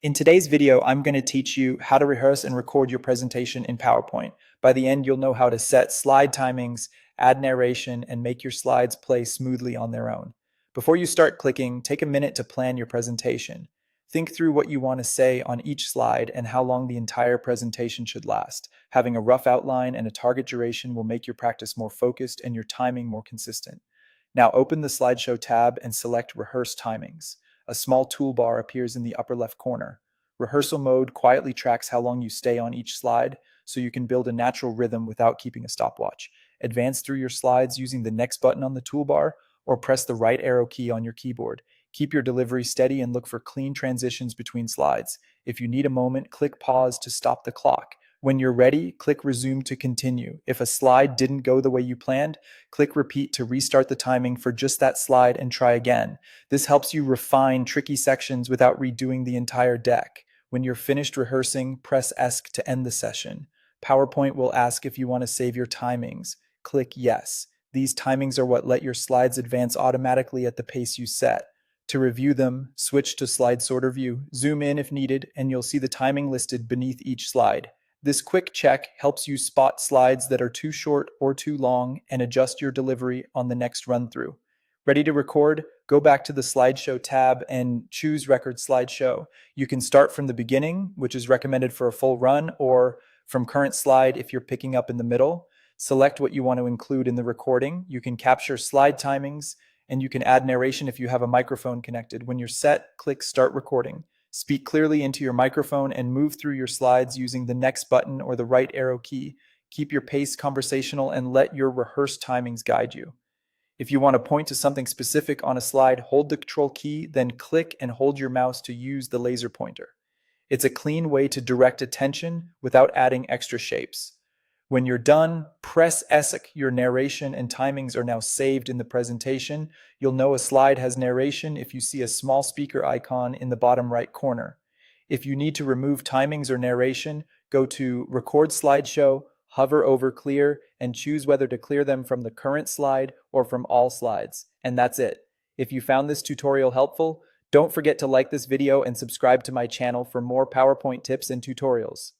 In today's video, I'm going to teach you how to rehearse and record your presentation in PowerPoint. By the end, you'll know how to set slide timings, add narration, and make your slides play smoothly on their own. Before you start clicking, take a minute to plan your presentation. Think through what you want to say on each slide and how long the entire presentation should last. Having a rough outline and a target duration will make your practice more focused and your timing more consistent. Now open the slideshow tab and select Rehearse Timings. A small toolbar appears in the upper left corner. Rehearsal mode quietly tracks how long you stay on each slide, so you can build a natural rhythm without keeping a stopwatch. Advance through your slides using the next button on the toolbar, or press the right arrow key on your keyboard. Keep your delivery steady and look for clean transitions between slides. If you need a moment, click pause to stop the clock. When you're ready, click resume to continue. If a slide didn't go the way you planned, click repeat to restart the timing for just that slide and try again. This helps you refine tricky sections without redoing the entire deck. When you're finished rehearsing, press ESC to end the session. PowerPoint will ask if you want to save your timings. Click yes. These timings are what let your slides advance automatically at the pace you set. To review them, switch to slide sorter view, zoom in if needed, and you'll see the timing listed beneath each slide. This quick check helps you spot slides that are too short or too long and adjust your delivery on the next run through. Ready to record? Go back to the slideshow tab and choose record slideshow. You can start from the beginning, which is recommended for a full run, or from current slide if you're picking up in the middle. Select what you want to include in the recording. You can capture slide timings, and you can add narration if you have a microphone connected. When you're set, click start recording. Speak clearly into your microphone and move through your slides using the next button or the right arrow key. Keep your pace conversational and let your rehearsed timings guide you. If you want to point to something specific on a slide, hold the control key, then click and hold your mouse to use the laser pointer. It's a clean way to direct attention without adding extra shapes. When you're done, press ESC. Your narration and timings are now saved in the presentation. You'll know a slide has narration if you see a small speaker icon in the bottom right corner. If you need to remove timings or narration, go to Record Slideshow, hover over Clear, and choose whether to clear them from the current slide or from all slides. And that's it. If you found this tutorial helpful, don't forget to like this video and subscribe to my channel for more PowerPoint tips and tutorials.